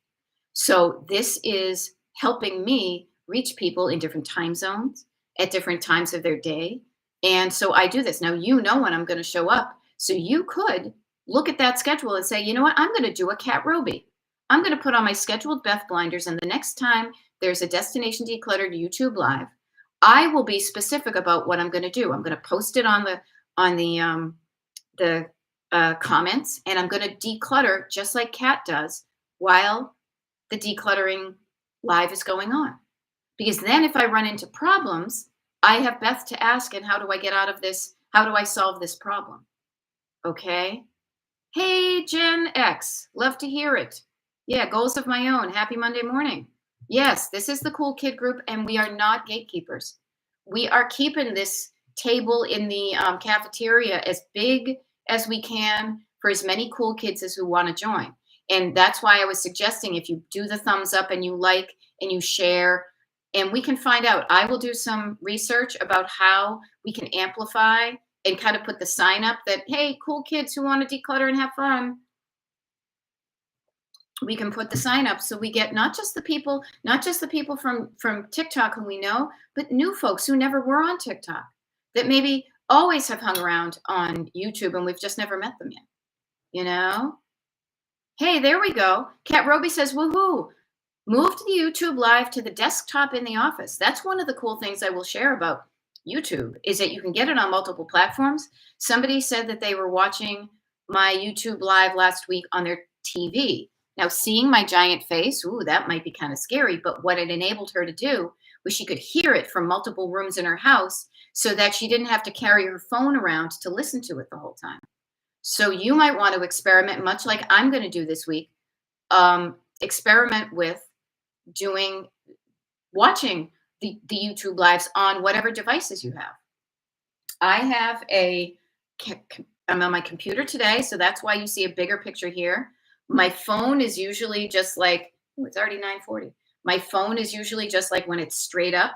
[SPEAKER 1] So this is helping me reach people in different time zones at different times of their day. And so I do this. Now, you know when I'm going to show up. So you could look at that schedule and say, you know what, I'm going to do a Cat Roby. I'm going to put on my scheduled Beth blinders. And the next time there's a Destination Decluttered YouTube live, I will be specific about what I'm going to do. I'm going to post it on the comments, and I'm going to declutter just like Kat does while the decluttering live is going on. Because then if I run into problems, I have Beth to ask, and how do I get out of this? How do I solve this problem? Okay. Hey, Gen X, love to hear it. Yeah, goals of my own. Happy Monday morning. Yes, this is the cool kid group, and we are not gatekeepers. We are keeping this table in the cafeteria as big as we can for as many cool kids as who want to join. And that's why I was suggesting, if you do the thumbs up and you like and you share, and we can find out, I will do some research about how we can amplify and kind of put the sign up that, hey, cool kids who want to declutter and have fun. We can put the sign up so we get not just the people from TikTok who we know, but new folks who never were on TikTok that maybe always have hung around on YouTube and we've just never met them yet. You know? Hey, there we go. Kat Roby says, woohoo. Move to the YouTube live to the desktop in the office. That's one of the cool things I will share about YouTube is that you can get it on multiple platforms. Somebody said that they were watching my YouTube live last week on their TV. Now, seeing my giant face, ooh, that might be kind of scary, but what it enabled her to do was she could hear it from multiple rooms in her house so that she didn't have to carry her phone around to listen to it the whole time. So you might want to experiment, much like I'm going to do this week, experiment with doing watching the YouTube lives on whatever devices you have. I have I'm on my computer today, so that's why you see a bigger picture here. My phone is usually just like, oh, it's already 9:40. My phone is usually just like when it's straight up.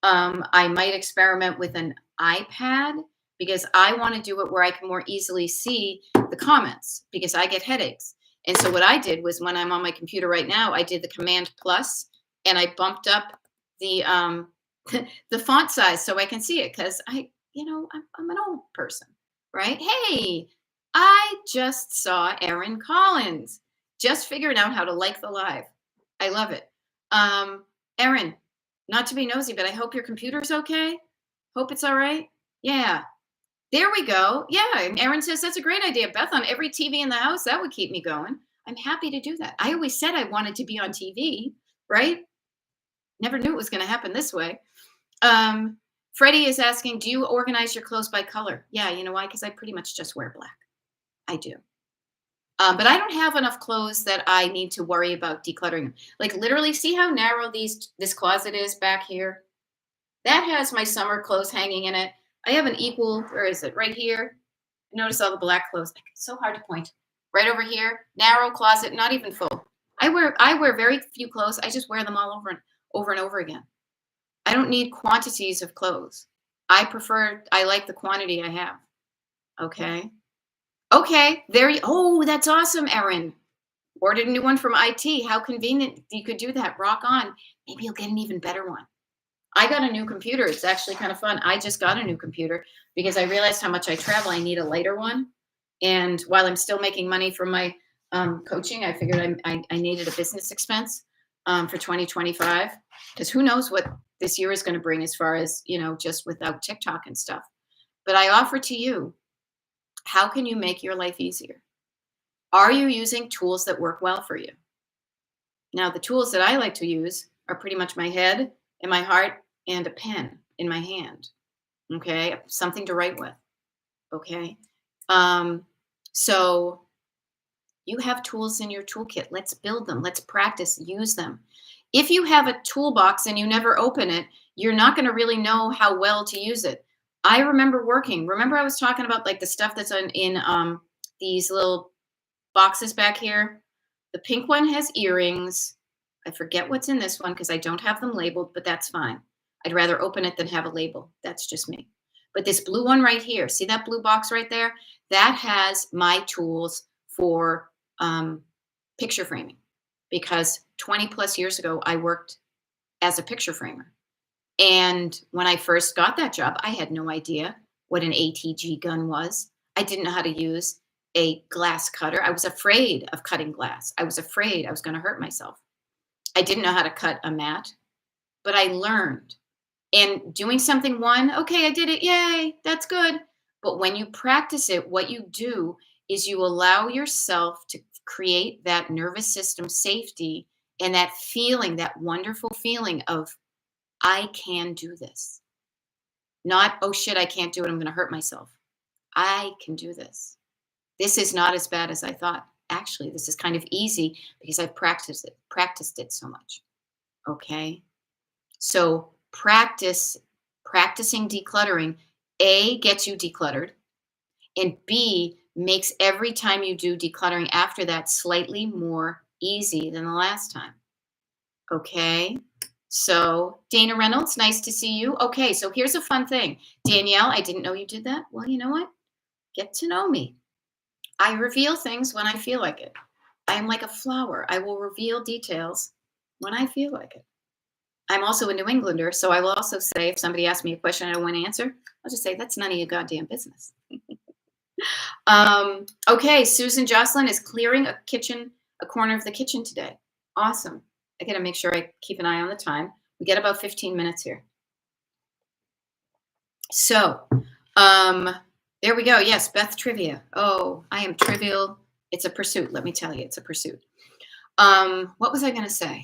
[SPEAKER 1] I might experiment with an iPad because I want to do it where I can more easily see the comments because I get headaches. And so what I did was when I'm on my computer right now, I did the Command Plus and I bumped up the the font size so I can see it because I'm an old person, right? Hey, I just saw Erin Collins just figuring out how to like the live. I love it. Erin, not to be nosy, but I hope your computer's okay. Hope it's all right. Yeah. There we go. Yeah. And Erin says that's a great idea. Beth, on every TV in the house, that would keep me going. I'm happy to do that. I always said I wanted to be on TV, right? Never knew it was going to happen this way. Freddie is asking, do you organize your clothes by color? Yeah, you know why? Because I pretty much just wear black. I do. But I don't have enough clothes that I need to worry about decluttering. Like literally, see how narrow this closet is back here? That has my summer clothes hanging in it. I have an equal, where is it? Right here. Notice all the black clothes. It's so hard to point. Right over here, narrow closet, not even full. I wear very few clothes. I just wear them all over and over again. I don't need quantities of clothes. I like the quantity I have. Okay. Okay. Oh, that's awesome, Erin. Ordered a new one from IT. How convenient you could do that. Rock on. Maybe you'll get an even better one. I got a new computer. It's actually kind of fun. I just got a new computer because I realized how much I travel. I need a lighter one. And while I'm still making money from my coaching, I figured I needed a business expense for 2025 because who knows what this year is going to bring as far as, just without TikTok and stuff. But I offer to you, how can you make your life easier? Are you using tools that work well for you? Now, the tools that I like to use are pretty much my head and my heart and a pen in my hand. Okay. Something to write with. Okay. So you have tools in your toolkit. Let's build them. Let's practice, use them. If you have a toolbox and you never open it, you're not going to really know how well to use it. I remember I was talking about like the stuff that's in these little boxes back here. The pink one has earrings. I forget what's in this one because I don't have them labeled, but that's fine. I'd rather open it than have a label. That's just me. But this blue one right here, see that blue box right there? That has my tools for picture framing because 20 plus years ago, I worked as a picture framer. And when I first got that job, I had no idea what an ATG gun was. I didn't know how to use a glass cutter. I was afraid of cutting glass. I was afraid I was going to hurt myself. I didn't know how to cut a mat, but I learned. And doing something okay, I did it. Yay, that's good. But when you practice it, what you do is you allow yourself to create that nervous system safety and that feeling, that wonderful feeling of, I can do this. Not, oh shit, I can't do it. I'm going to hurt myself. I can do this. This is not as bad as I thought. Actually, this is kind of easy because I've practiced it so much. Okay. So practicing decluttering, A, gets you decluttered, and B, makes every time you do decluttering after that slightly more easy than the last time. Okay. So Dana Reynolds, nice to see you. Okay, so here's a fun thing. Danielle, I didn't know you did that. Well, you know what? Get to know me. I reveal things when I feel like it. I am like a flower. I will reveal details when I feel like it. I'm also a New Englander, so I will also say if somebody asks me a question I don't want to answer, I'll just say that's none of your goddamn business. Okay, Susan Jocelyn is clearing a corner of the kitchen today. Awesome. I got to make sure I keep an eye on the time. We get about 15 minutes here. So, um, there we go. Yes, Beth Trivia. Oh, I am trivial. It's a pursuit. Let me tell you, it's a pursuit. What was I going to say?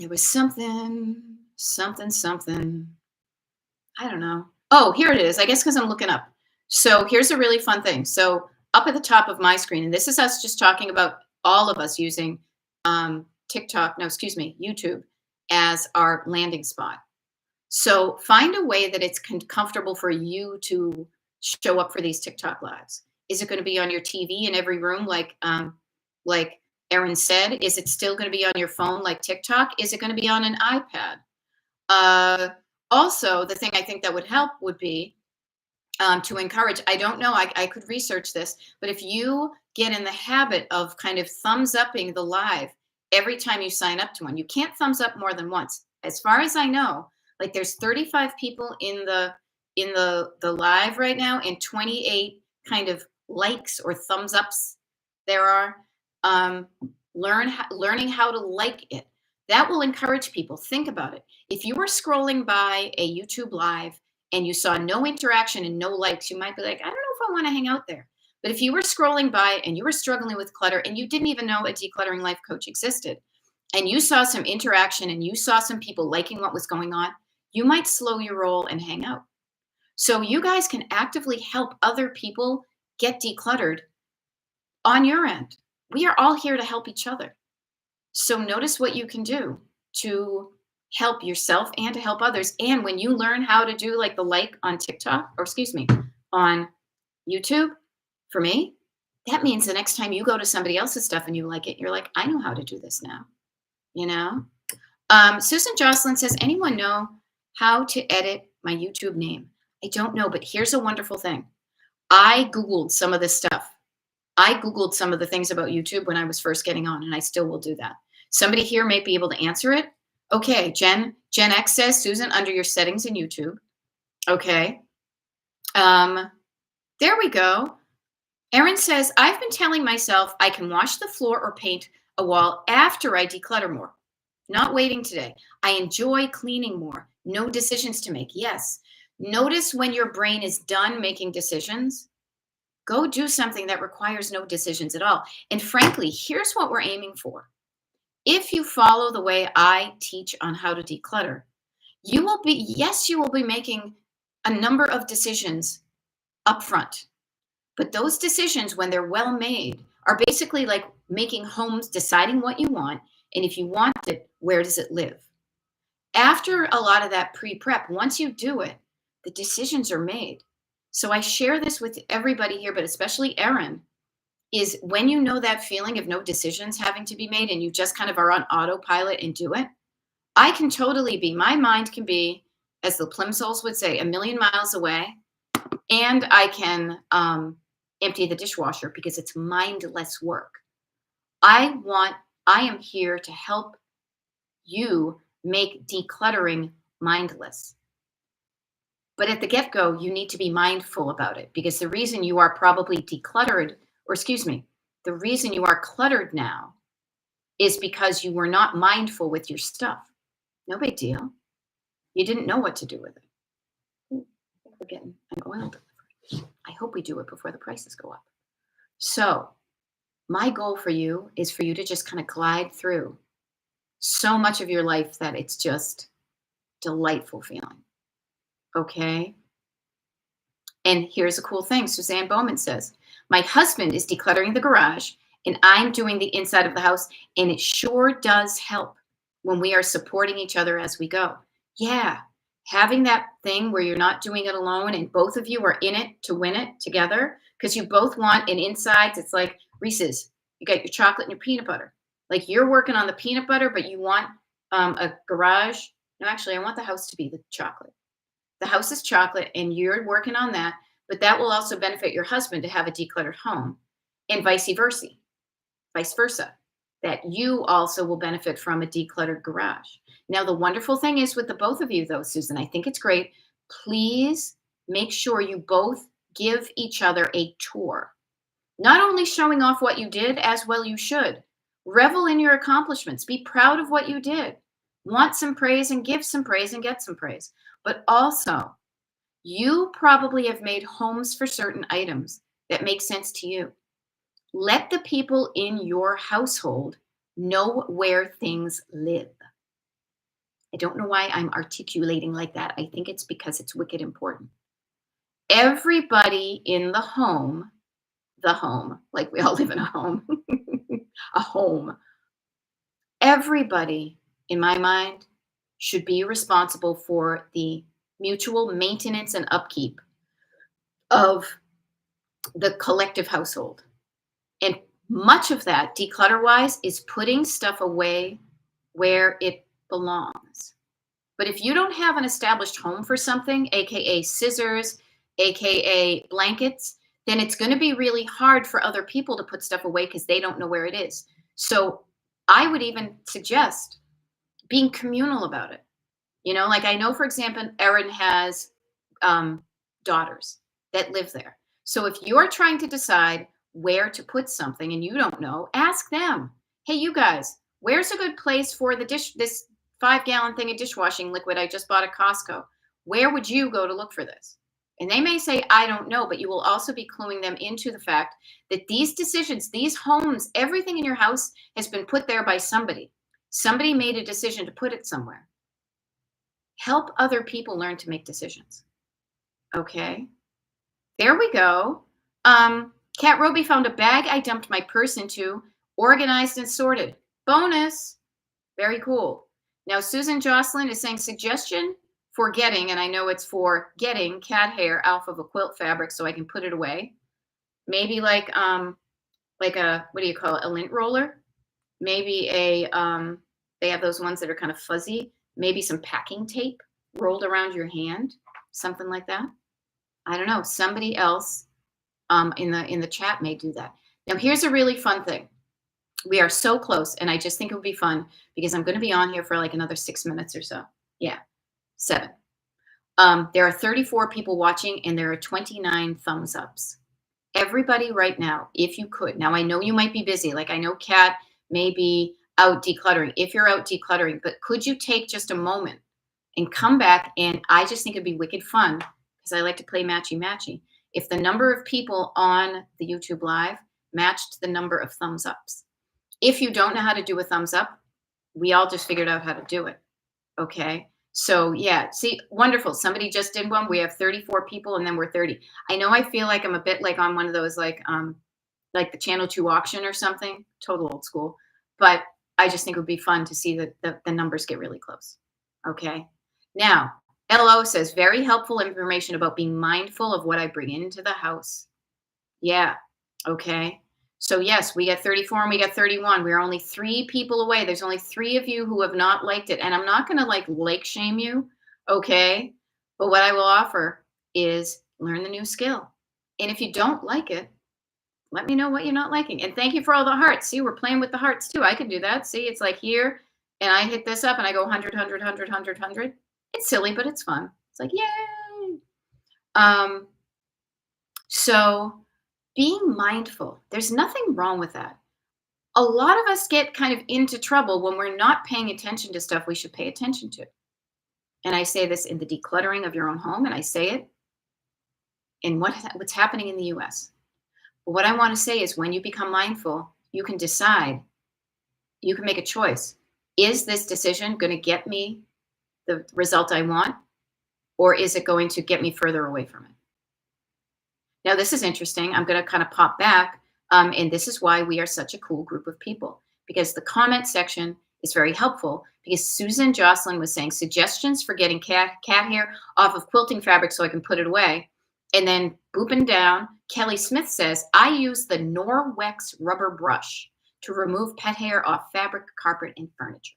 [SPEAKER 1] It was something. I don't know. Oh, here it is. I guess because I'm looking up. So here's a really fun thing. So up at the top of my screen, and this is us just talking about all of us using TikTok, no, excuse me, YouTube as our landing spot. So find a way that it's comfortable for you to show up for these TikTok lives. Is it going to be on your TV in every room, like Erin said? Is it still going to be on your phone, like TikTok? Is it going to be on an iPad? Uh, Also, the thing I think that would help would be to encourage. I don't know. I could research this, but if you get in the habit of kind of thumbs upping the live every time you sign up to one, you can't thumbs up more than once. As far as I know, like there's 35 people in the live right now, and 28 kind of likes or thumbs ups there are. Um, learning how to like it, that will encourage people. Think about it. If you were scrolling by a YouTube live and you saw no interaction and no likes, you might be like, I don't know if I want to hang out there. But if you were scrolling by and you were struggling with clutter and you didn't even know a decluttering life coach existed, and you saw some interaction and you saw some people liking what was going on, you might slow your roll and hang out. So you guys can actively help other people get decluttered on your end. We are all here to help each other. So notice what you can do to help yourself and to help others. And when you learn how to do like the like on TikTok, or excuse me, on YouTube, for me, that means the next time you go to somebody else's stuff and you like it, you're like, I know how to do this now, you know? Susan Jocelyn says, anyone know how to edit my YouTube name? I don't know, but here's a wonderful thing. I Googled some of this stuff. I Googled some of the things about YouTube when I was first getting on, and I still will do that. Somebody here may be able to answer it. Okay, Gen X says, Susan, under your settings in YouTube. Okay. There we go. Erin says, I've been telling myself I can wash the floor or paint a wall after I declutter more. Not waiting today. I enjoy cleaning more. No decisions to make. Yes. Notice when your brain is done making decisions, go do something that requires no decisions at all. And frankly, here's what we're aiming for. If you follow the way I teach on how to declutter, you will be making a number of decisions up front. But those decisions, when they're well made, are basically like making homes, deciding what you want. And if you want it, where does it live? After a lot of that pre-prep, once you do it, the decisions are made. So I share this with everybody here, but especially Erin, is when you know that feeling of no decisions having to be made and you just kind of are on autopilot and do it, I can totally be, my mind can be, as the Plimsolls would say, a million miles away, and I can empty the dishwasher because it's mindless work. I am here to help you make decluttering mindless. But at the get-go, you need to be mindful about it, because the reason you are probably decluttered, or excuse me, the reason you are cluttered now is because you were not mindful with your stuff. No big deal. You didn't know what to do with it. We're getting an oil delivery. I hope we do it before the prices go up. So my goal for you is for you to just kind of glide through so much of your life that it's just delightful feeling. Okay? And here's a cool thing. Suzanne Bowman says, my husband is decluttering the garage and I'm doing the inside of the house. And it sure does help when we are supporting each other as we go. Yeah. Having that thing where you're not doing it alone and both of you are in it to win it together, because you both want an insides. It's like Reese's. You got your chocolate and your peanut butter. Like you're working on the peanut butter, but you want a garage. No, actually, I want the house to be the chocolate. The house is chocolate and you're working on that, but that will also benefit your husband to have a decluttered home, and vice versa, that you also will benefit from a decluttered garage. Now, the wonderful thing is with the both of you though, Susan, I think it's great. Please make sure you both give each other a tour, not only showing off what you did, as well you should. Revel in your accomplishments. Be proud of what you did. Want some praise and give some praise and get some praise. But also, you probably have made homes for certain items that make sense to you. Let the people in your household know where things live. I don't know why I'm articulating like that. I think it's because it's wicked important. Everybody in the home, like we all live in a home, a home, everybody, in my mind, should be responsible for the mutual maintenance and upkeep of the collective household. And much of that, declutter wise, is putting stuff away where it belongs. But if you don't have an established home for something, AKA scissors, AKA blankets, then it's going to be really hard for other people to put stuff away because they don't know where it is. So I would even suggest being communal about it. Like I know, for example, Erin has um, daughters that live there. So if you're trying to decide where to put something and you don't know, ask them. Hey, you guys, where's a good place for this 5 gallon thing of dishwashing liquid I just bought at Costco? Where would you go to look for this? And they may say, I don't know, but you will also be cluing them into the fact that these decisions, these homes, everything in your house has been put there by somebody. Somebody made a decision to put it somewhere. Help other people learn to make decisions. Okay. There we go. Kat Roby found a bag I dumped my purse into, organized and sorted. Bonus. Very cool. Now, Susan Jocelyn is saying suggestion for getting, and I know it's for getting cat hair off of a quilt fabric so I can put it away. Maybe like a, what do you call it? A lint roller. Maybe they have those ones that are kind of fuzzy. Maybe some packing tape rolled around your hand, something like that. I don't know. Somebody else in the chat may do that. Now, here's a really fun thing. We are so close, and I just think it would be fun because I'm going to be on here for like another 6 minutes or so. Yeah, 7. There are 34 people watching, and there are 29 thumbs ups. Everybody right now, if you could. Now, I know you might be busy. Like I know Kat may be out decluttering. If you're out decluttering, but could you take just a moment and come back? And I just think it'd be wicked fun because I like to play matchy-matchy. If the number of people on the YouTube Live matched the number of thumbs ups. If you don't know how to do a thumbs up, we all just figured out how to do it. Okay. So yeah, see, wonderful. Somebody just did one. We have 34 people and then we're 30. I know I feel like I'm a bit like on one of those like the Channel 2 auction or something, total old school. But I just think it would be fun to see that the numbers get really close. Okay. Now, LO says very helpful information about being mindful of what I bring into the house. Yeah. Okay. So yes, we got 34 and we got 31. We're only 3 people away. There's only 3 of you who have not liked it. And I'm not going to like shame you. Okay. But what I will offer is learn the new skill. And if you don't like it, let me know what you're not liking. And thank you for all the hearts. See, we're playing with the hearts too. I could do that. See, it's like here and I hit this up and I go 100, 100, 100, 100, 100. It's silly, but it's fun. It's like, yay. So being mindful, there's nothing wrong with that. A lot of us get kind of into trouble when we're not paying attention to stuff we should pay attention to. And I say this in the decluttering of your own home, and I say it in what's happening in the US. But what I want to say is when you become mindful, you can decide, you can make a choice. Is this decision going to get me the result I want, or is it going to get me further away from it? Now, this is interesting. I'm going to kind of pop back. And this is why we are such a cool group of people, because the comment section is very helpful because Susan Jocelyn was saying suggestions for getting cat hair off of quilting fabric so I can put it away. And then booping down, Kelly Smith says, I use the Norwex rubber brush to remove pet hair off fabric, carpet, and furniture.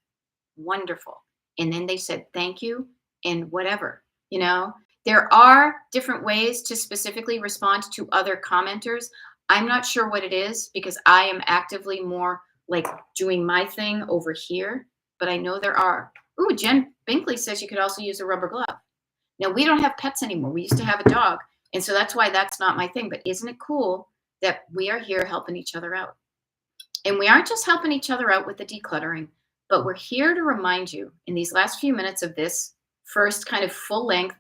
[SPEAKER 1] Wonderful. And then they said, thank you and whatever, There are different ways to specifically respond to other commenters. I'm not sure what it is because I am actively more like doing my thing over here, but I know there are. Ooh, Jen Binkley says you could also use a rubber glove. Now, we don't have pets anymore. We used to have a dog, and so that's why that's not my thing. But isn't it cool that we are here helping each other out? And we aren't just helping each other out with the decluttering, but we're here to remind you in these last few minutes of this first kind of full length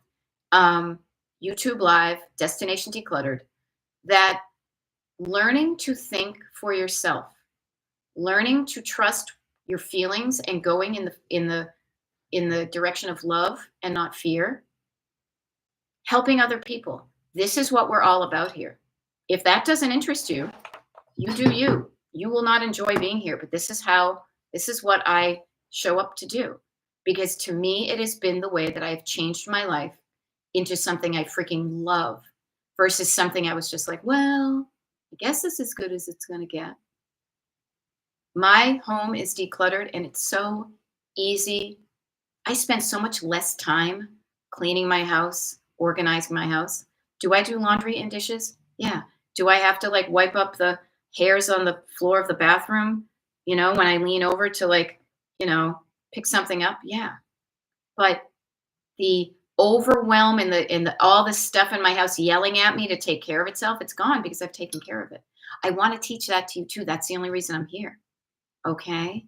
[SPEAKER 1] um, YouTube Live, Destination Decluttered, that learning to think for yourself, learning to trust your feelings and going in the direction of love and not fear, helping other people. This is what we're all about here. If that doesn't interest you, you do you. You will not enjoy being here, but this is what I show up to do. Because to me, it has been the way that I've changed my life into something I freaking love versus something I was just like, well, I guess this is as good as it's going to get. My home is decluttered and it's so easy. I spend so much less time cleaning my house, organizing my house. Do I do laundry and dishes? Yeah. Do I have to like wipe up the hairs on the floor of the bathroom, when I lean over to like, pick something up? Yeah. But the overwhelm and the all this stuff in my house yelling at me to take care of itself, it's gone because I've taken care of it. I want to teach that to you too. That's the only reason I'm here. Okay.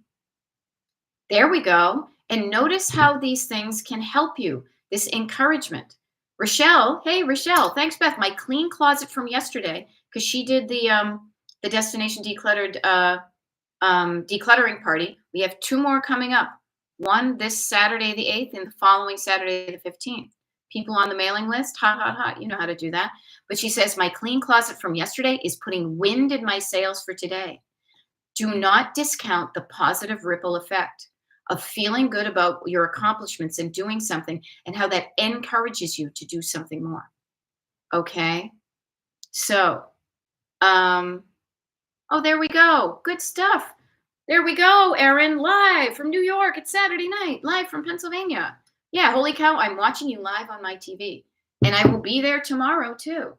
[SPEAKER 1] There we go. And notice how these things can help you. This encouragement. Rochelle, hey Rochelle, thanks Beth. My clean closet from yesterday, because she did the Destination Decluttered decluttering party. We have 2 more coming up. One this Saturday the 8th and the following Saturday the 15th. People on the mailing list, hot, hot, hot. You know how to do that. But she says, my clean closet from yesterday is putting wind in my sails for today. Do not discount the positive ripple effect of feeling good about your accomplishments and doing something and how that encourages you to do something more. Okay? So, oh, there we go. Good stuff. There we go, Erin, live from New York. It's Saturday night, live from Pennsylvania. Yeah, holy cow, I'm watching you live on my TV. And I will be there tomorrow, too.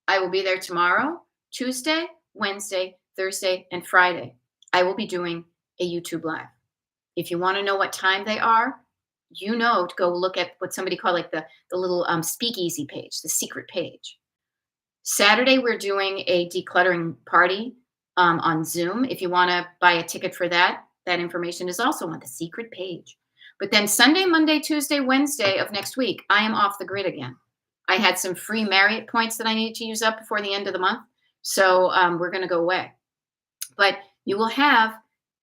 [SPEAKER 1] I will be there tomorrow, Tuesday, Wednesday, Thursday, and Friday. I will be doing a YouTube Live. If you want to know what time they are, to go look at what somebody called like the little speakeasy page, the secret page. Saturday, we're doing a decluttering party on Zoom. If you want to buy a ticket for that, that information is also on the secret page. But then Sunday, Monday, Tuesday, Wednesday of next week, I am off the grid again. I had some free Marriott points that I needed to use up before the end of the month. So we're going to go away. But you will have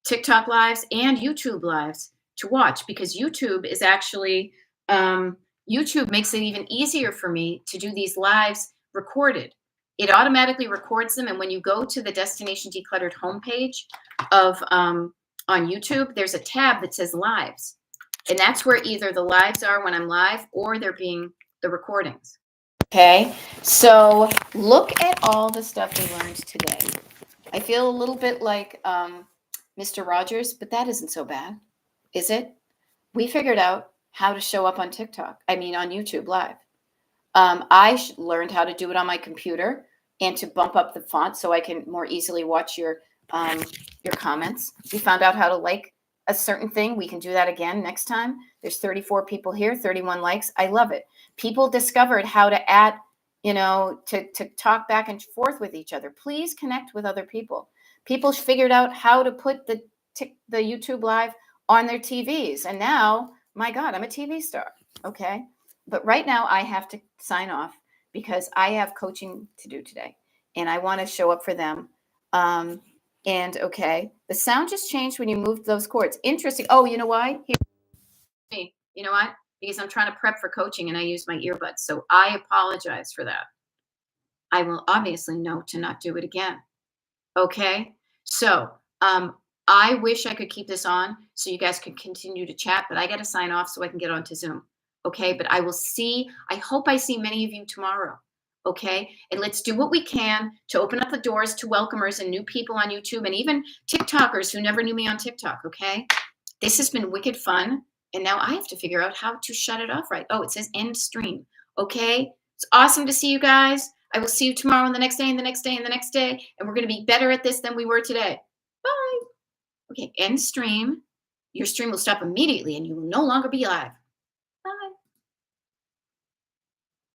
[SPEAKER 1] TikTok lives and YouTube lives to watch because YouTube is actually, YouTube makes it even easier for me to do these lives recorded. It automatically records them. And when you go to the Destination Decluttered homepage of on YouTube, there's a tab that says lives. And that's where either the lives are when I'm live or they're being the recordings. Okay, so look at all the stuff we learned today. I feel a little bit like Mr. Rogers, but that isn't so bad, is it? We figured out how to show up on on YouTube Live. I learned how to do it on my computer and to bump up the font so I can more easily watch your comments. We found out how to like a certain thing. We can do that again next time. There's 34 people here, 31 likes. I love it. People discovered how to add, to talk back and forth with each other. Please connect with other people. People figured out how to put the YouTube Live on their TVs. And now, my God, I'm a TV star. Okay. But right now I have to sign off because I have coaching to do today and I want to show up for them. And okay, the sound just changed when you moved those chords. Interesting. Oh, you know why? You know what? Because I'm trying to prep for coaching and I use my earbuds. So I apologize for that. I will obviously know to not do it again. Okay. So, I wish I could keep this on so you guys could continue to chat, but I got to sign off so I can get onto Zoom. Okay. But I hope I see many of you tomorrow. Okay. And let's do what we can to open up the doors to welcomers and new people on YouTube and even TikTokers who never knew me on TikTok. Okay. This has been wicked fun. And now I have to figure out how to shut it off right. Oh, it says end stream. Okay. It's awesome to see you guys. I will see you tomorrow and the next day and the next day and the next day. And we're going to be better at this than we were today. Bye. Okay. End stream. Your stream will stop immediately and you will no longer be live.